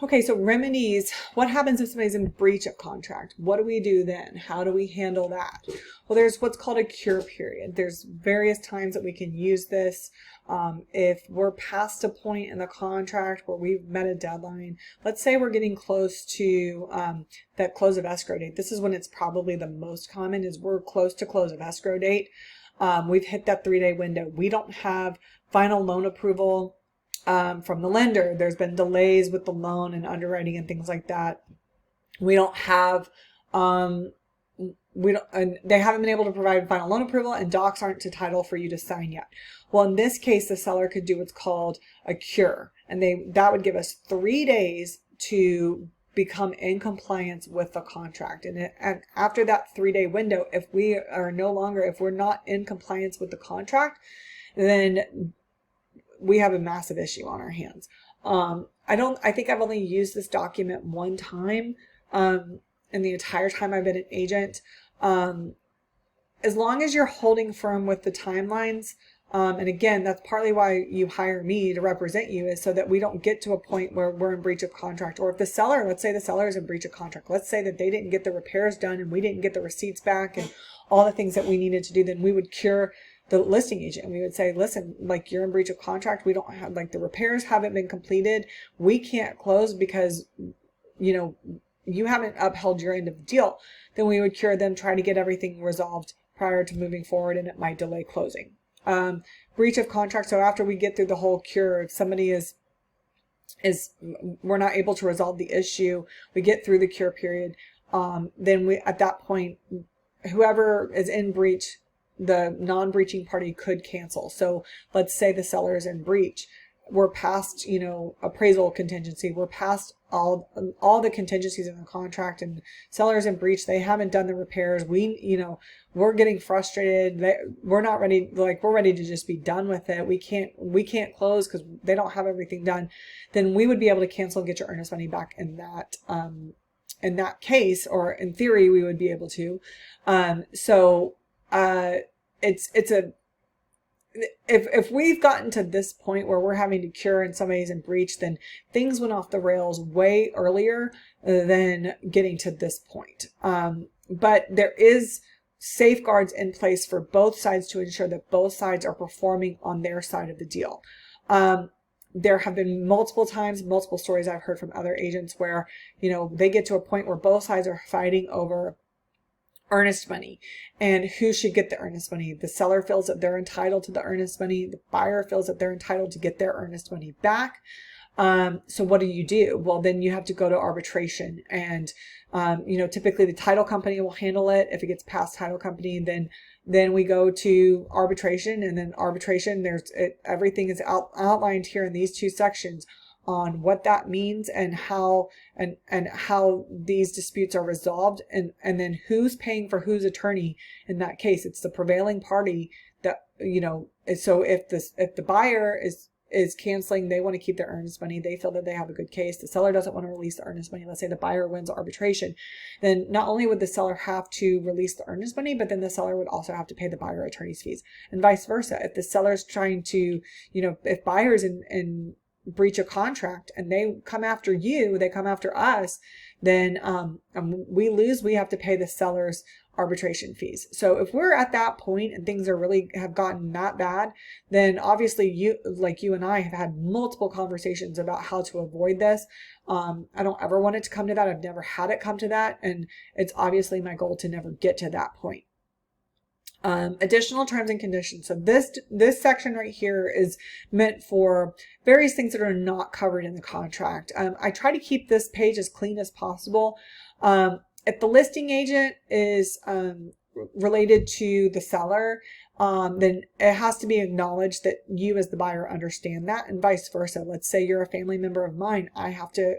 Okay, so remedies. What happens if somebody's in breach of contract? What do we do then? How do we handle that? Well, there's what's called a cure period. There's various times that we can use this. If we're past a point in the contract where we've met a deadline, let's say we're getting close to that close of escrow date. This is when it's probably the most common, is we're close to close of escrow date. We've hit that 3-day window. We don't have final loan approval from the lender. There's been delays with the loan and underwriting and things like that. We don't have, and they haven't been able to provide final loan approval, and docs aren't to title for you to sign yet. Well, in this case, the seller could do what's called a cure, and that would give us 3 days to become in compliance with the contract. And after that 3-day window, if we're not in compliance with the contract, then we have a massive issue on our hands. I think I've only used this document one time in the entire time I've been an agent. As long as you're holding firm with the timelines, and again, that's partly why you hire me to represent you, is so that we don't get to a point where we're in breach of contract. Or if the seller, let's say the seller is in breach of contract, let's say that they didn't get the repairs done and we didn't get the receipts back and all the things that we needed to do, then we would cure the listing agent. And we would say, listen, like, you're in breach of contract. We don't have, like, the repairs haven't been completed. We can't close because, you haven't upheld your end of the deal. Then we would cure them, try to get everything resolved prior to moving forward, and it might delay closing. Breach of contract. So after we get through the whole cure, if somebody we're not able to resolve the issue, we get through the cure period. Then at that point, whoever is in breach, the non-breaching party could cancel. So let's say the seller is in breach. We're past, appraisal contingency. We're past all the contingencies in the contract, and sellers in breach. They haven't done the repairs. We're getting frustrated. We're not ready. We're ready to just be done with it. We can't close because they don't have everything done. Then we would be able to cancel and get your earnest money back in that case, or in theory, we would be able to. If we've gotten to this point where we're having to cure and somebody's in breach, then things went off the rails way earlier than getting to this point. But there is safeguards in place for both sides to ensure that both sides are performing on their side of the deal. There have been multiple stories I've heard from other agents where, they get to a point where both sides are fighting over earnest money and who should get the earnest money. The seller feels that they're entitled to the earnest money. The buyer feels that they're entitled to get their earnest money back. So what do? Well, then you have to go to arbitration, and typically the title company will handle it. If it gets past title company, then we go to arbitration, and then arbitration, everything is outlined here in these two sections on what that means and how these disputes are resolved, and then who's paying for whose attorney. In that case, it's the prevailing party that, so if the buyer is canceling, they want to keep their earnest money, they feel that they have a good case, the seller doesn't want to release the earnest money, let's say the buyer wins arbitration, then not only would the seller have to release the earnest money, but then the seller would also have to pay the buyer attorney's fees, and vice versa. If the seller's trying to, if buyer's in breach of contract and they come after us, then we lose. We have to pay the seller's arbitration fees. So if we're at that point and things have gotten that bad, then obviously you and I have had multiple conversations about how to avoid this. I don't ever want it to come to that. I've never had it come to that, and it's obviously my goal to never get to that point. Additional terms and conditions. So this section right here is meant for various things that are not covered in the contract. I try to keep this page as clean as possible. If the listing agent is related to the seller, then it has to be acknowledged that you as the buyer understand that, and vice versa. Let's say you're a family member of mine. I have to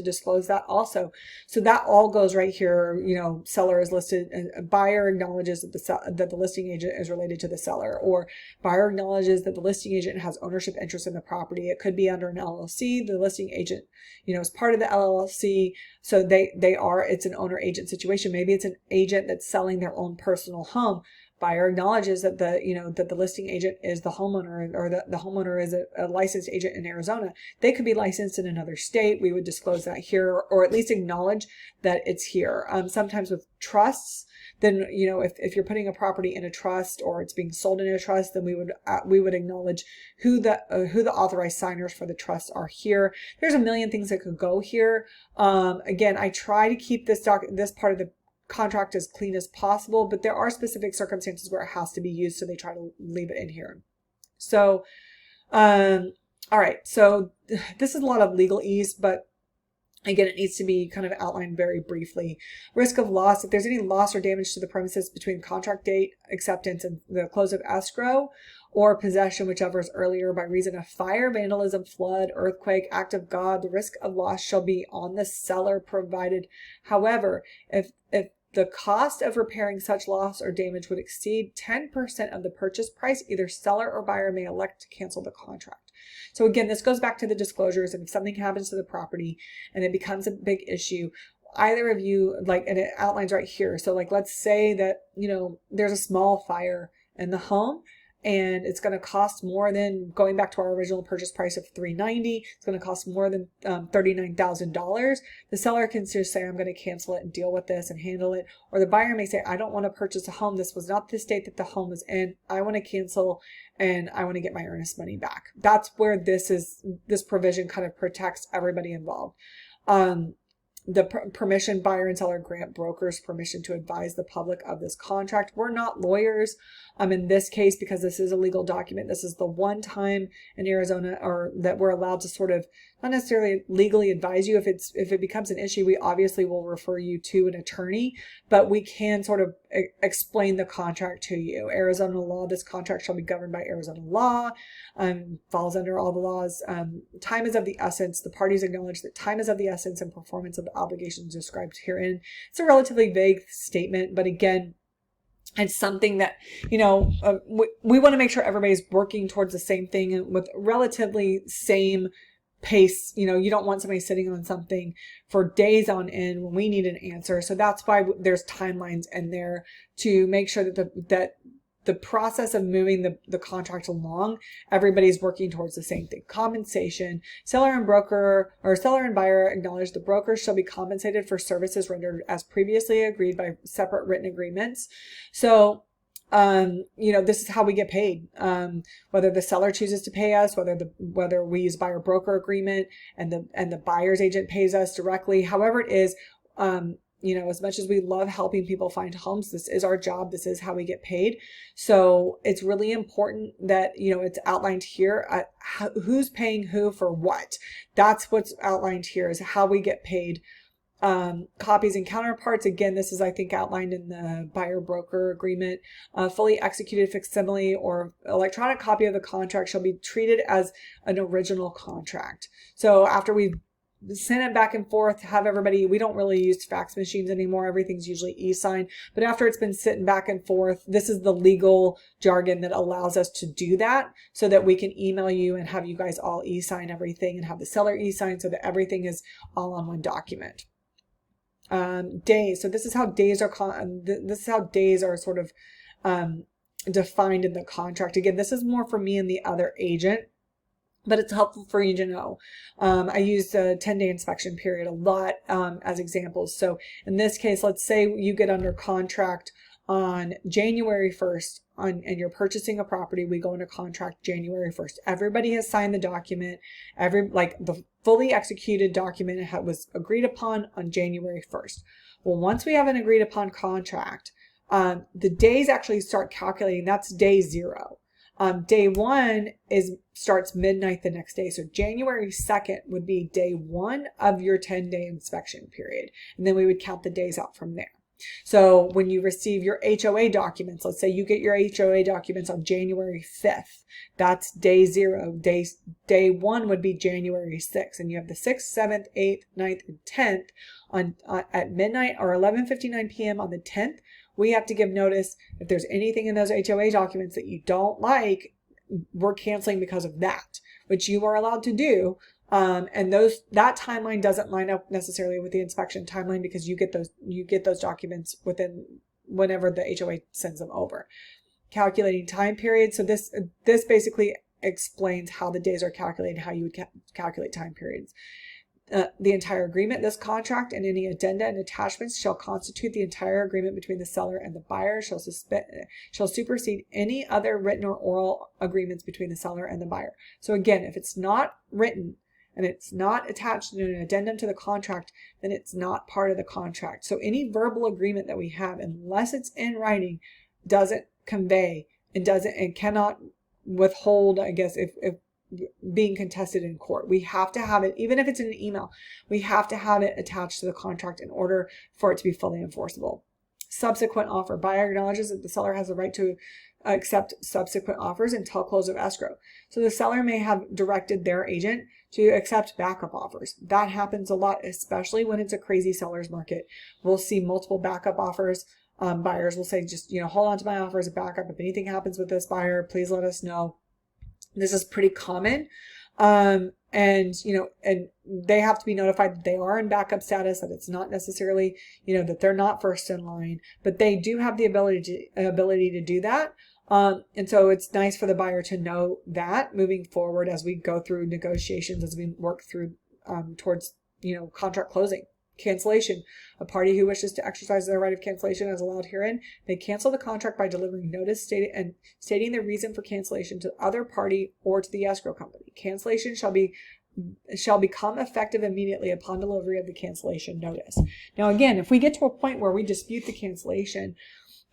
disclose that also. So that all goes right here. Seller is listed, and buyer acknowledges that the listing agent is related to the seller, or buyer acknowledges that the listing agent has ownership interest in the property. It could be under an LLC. The listing agent, is part of the LLC. So it's an owner agent situation. Maybe it's an agent that's selling their own personal home. Buyer acknowledges that that the listing agent is the homeowner, or the homeowner is a licensed agent in Arizona. They could be licensed in another state. We would disclose that here, or at least acknowledge that it's here. Sometimes with trusts, then, if you're putting a property in a trust or it's being sold in a trust, then we would acknowledge who the authorized signers for the trust are here. There's a million things that could go here. Again, I try to keep this part of the contract as clean as possible, but there are specific circumstances where it has to be used, so they try to leave it in here. So, all right. So this is a lot of legalese, but again, it needs to be kind of outlined very briefly. Risk of loss. If there's any loss or damage to the premises between contract date, acceptance, and the close of escrow, or possession, whichever is earlier, by reason of fire, vandalism, flood, earthquake, act of God, the risk of loss shall be on the seller provided. However, if the cost of repairing such loss or damage would exceed 10% of the purchase price, either seller or buyer may elect to cancel the contract. So again, this goes back to the disclosures, and if something happens to the property and it becomes a big issue, either of you, and it outlines right here. So let's say that, there's a small fire in the home, and it's going to cost more than, going back to our original purchase price of $390, it's going to cost more than $39,000. The seller can just say, I'm going to cancel it and deal with this and handle it. Or the buyer may say, I don't want to purchase a home. This was not the state that the home was in. I want to cancel and I want to get my earnest money back. That's where this provision kind of protects everybody involved. The permission, buyer and seller grant brokers permission to advise the public of this contract. We're not lawyers. In this case, because this is a legal document, this is the one time in Arizona or that we're allowed to sort of not necessarily legally advise you. If it becomes an issue, we obviously will refer you to an attorney, but we can sort of explain the contract to you. Arizona law, this contract shall be governed by Arizona law, falls under all the laws. Time is of the essence. The parties acknowledge that time is of the essence and performance of the obligations described herein. It's a relatively vague statement, but again, it's something that, we want to make sure everybody's working towards the same thing and with relatively same pace. You don't want somebody sitting on something for days on end when we need an answer. So that's why there's timelines in there to make sure that the process of moving the contract along, everybody's working towards the same thing. Compensation. Seller and buyer acknowledge the broker shall be compensated for services rendered as previously agreed by separate written agreements. So, this is how we get paid. Whether the seller chooses to pay us, whether we use buyer broker agreement and the buyer's agent pays us directly, however it is, as much as we love helping people find homes, this is our job. This is how we get paid. So it's really important that, it's outlined here, who's paying who for what. That's what's outlined here, is how we get paid. Copies and counterparts. Again, this is, I think, outlined in the buyer broker agreement. Fully executed facsimile or electronic copy of the contract shall be treated as an original contract. So after we've send it back and forth, have everybody, we don't really use fax machines anymore. Everything's usually e-sign. But after it's been sitting back and forth, this is the legal jargon that allows us to do that, so that we can email you and have you guys all e-sign everything and have the seller e-sign, so that everything is all on one document. Days. So this is how days are sort of defined in the contract. Again, this is more for me and the other agent, but it's helpful for you to know. I use a 10-day inspection period a lot as examples. So in this case, let's say you get under contract on January 1st and you're purchasing a property. We go into contract January 1st. Everybody has signed the document. The fully executed document was agreed upon on January 1st. Well, once we have an agreed upon contract, the days actually start calculating. That's day 0. Day 1 starts midnight the next day. So January 2nd would be day 1 of your 10-day inspection period. And then we would count the days out from there. So when you receive your HOA documents, let's say you get your HOA documents on January 5th, that's day 0. Day 1 would be January 6th. And you have the 6th, 7th, 8th, 9th, and 10th at midnight or 11:59 p.m. on the 10th. We have to give notice. If there's anything in those HOA documents that you don't like, we're canceling because of that, which you are allowed to do. And that timeline doesn't line up necessarily with the inspection timeline, because you get those documents within whenever the HOA sends them over. Calculating time period. So this basically explains how the days are calculated, how you would calculate time periods. The entire agreement, this contract, and any addenda and attachments shall constitute the entire agreement between the seller and the buyer, shall supersede any other written or oral agreements between the seller and the buyer. So again, if it's not written and it's not attached in an addendum to the contract, then it's not part of the contract. So any verbal agreement that we have, unless it's in writing, doesn't convey and cannot withhold, I guess, if being contested in court. We have to have it, even if it's in an email, we have to have it attached to the contract in order for it to be fully enforceable. Subsequent offer. Buyer acknowledges that the seller has the right to accept subsequent offers until close of escrow. So the seller may have directed their agent to accept backup offers. That happens a lot, especially when it's a crazy seller's market. We'll see multiple backup offers. Buyers will say, just, hold on to my offer as a backup. If anything happens with this buyer, please let us know. This is pretty common. And they have to be notified that they are in backup status, that it's not necessarily, that they're not first in line, but they do have the ability to do that. And so it's nice for the buyer to know that moving forward as we go through negotiations, as we work through towards, contract closing. Cancellation. A party who wishes to exercise their right of cancellation as allowed herein may cancel the contract by delivering notice stating the reason for cancellation to the other party or to the escrow company. Cancellation shall become effective immediately upon delivery of the cancellation notice. Now again, if we get to a point where we dispute the cancellation,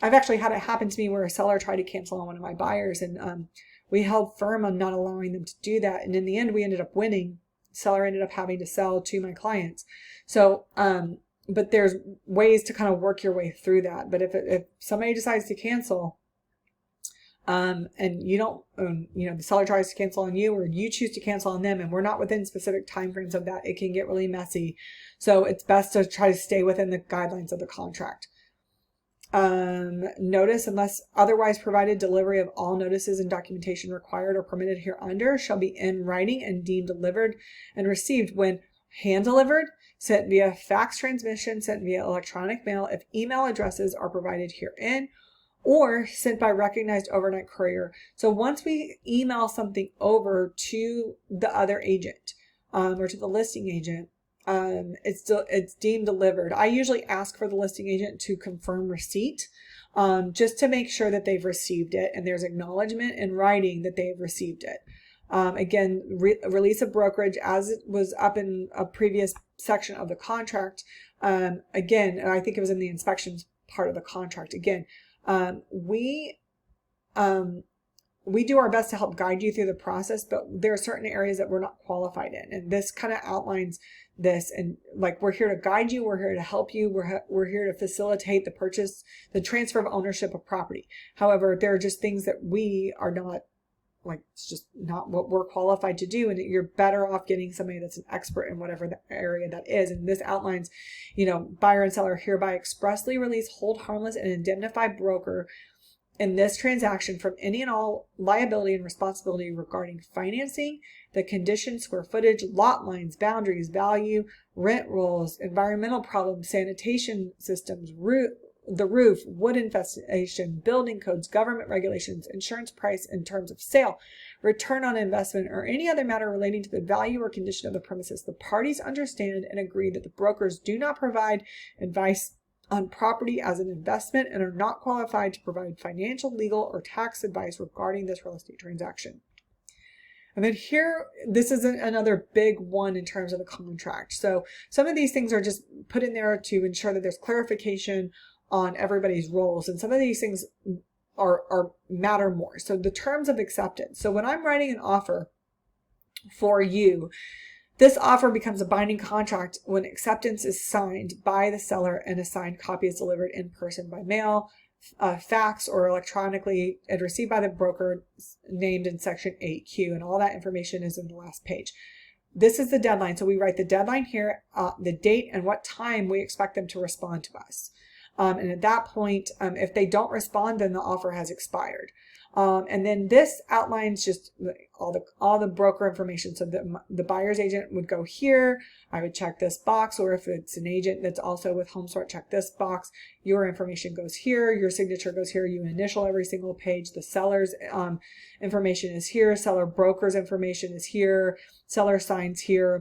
I've actually had it happen to me where a seller tried to cancel on one of my buyers, and we held firm on not allowing them to do that, and in the end we ended up winning. Seller ended up having to sell to my clients. So, but there's ways to kind of work your way through that. But if somebody decides to cancel, and you don't, the seller tries to cancel on you, or you choose to cancel on them, and we're not within specific timeframes of that, it can get really messy. So it's best to try to stay within the guidelines of the contract. Notice, unless otherwise provided, delivery of all notices and documentation required or permitted hereunder shall be in writing and deemed delivered and received when hand delivered, sent via fax transmission, sent via electronic mail if email addresses are provided herein, or sent by recognized overnight courier. So once we email something over to the other agent, or to the listing agent, it's deemed delivered. I usually ask for the listing agent to confirm receipt, just to make sure that they've received it and there's acknowledgement in writing that they've received it. Again, release of brokerage, as it was up in a previous section of the contract. Again, I think it was in the inspections part of the contract. Again, we do our best to help guide you through the process, but there are certain areas that we're not qualified in. And this kind of outlines this. And like, we're here to guide you. We're here to help you. We're here to facilitate the transfer of ownership of property. However, there are just things that we are not, it's just not what we're qualified to do. And you're better off getting somebody that's an expert in whatever the area that is. And this outlines, buyer and seller hereby expressly release, hold harmless, and indemnify broker in this transaction from any and all liability and responsibility regarding financing, the condition, square footage, lot lines, boundaries, value, rent rolls, environmental problems, sanitation systems, the roof, wood infestation, building codes, government regulations, insurance price and terms of sale, return on investment, or any other matter relating to the value or condition of the premises. The parties understand and agree that the brokers do not provide advice on property as an investment and are not qualified to provide financial, legal, or tax advice regarding this real estate transaction. And then here, this is another big one in terms of the contract. So some of these things are just put in there to ensure that there's clarification on everybody's roles. And some of these things are matter more. So the terms of acceptance. So when I'm writing an offer for you, this offer becomes a binding contract when acceptance is signed by the seller and a signed copy is delivered in person by mail, fax, or electronically, and received by the broker named in section 8Q. And all that information is in the last page. This is the deadline. So we write the deadline here, the date, and what time we expect them to respond to us. And at that point, if they don't respond, then the offer has expired. And then this outlines just all the broker information. So the buyer's agent would go here. I would check this box, or if it's an agent that's also with HomeSmart, check this box. Your information goes here. Your signature goes here. You initial every single page. The seller's information is here. Seller broker's information is here. Seller signs here.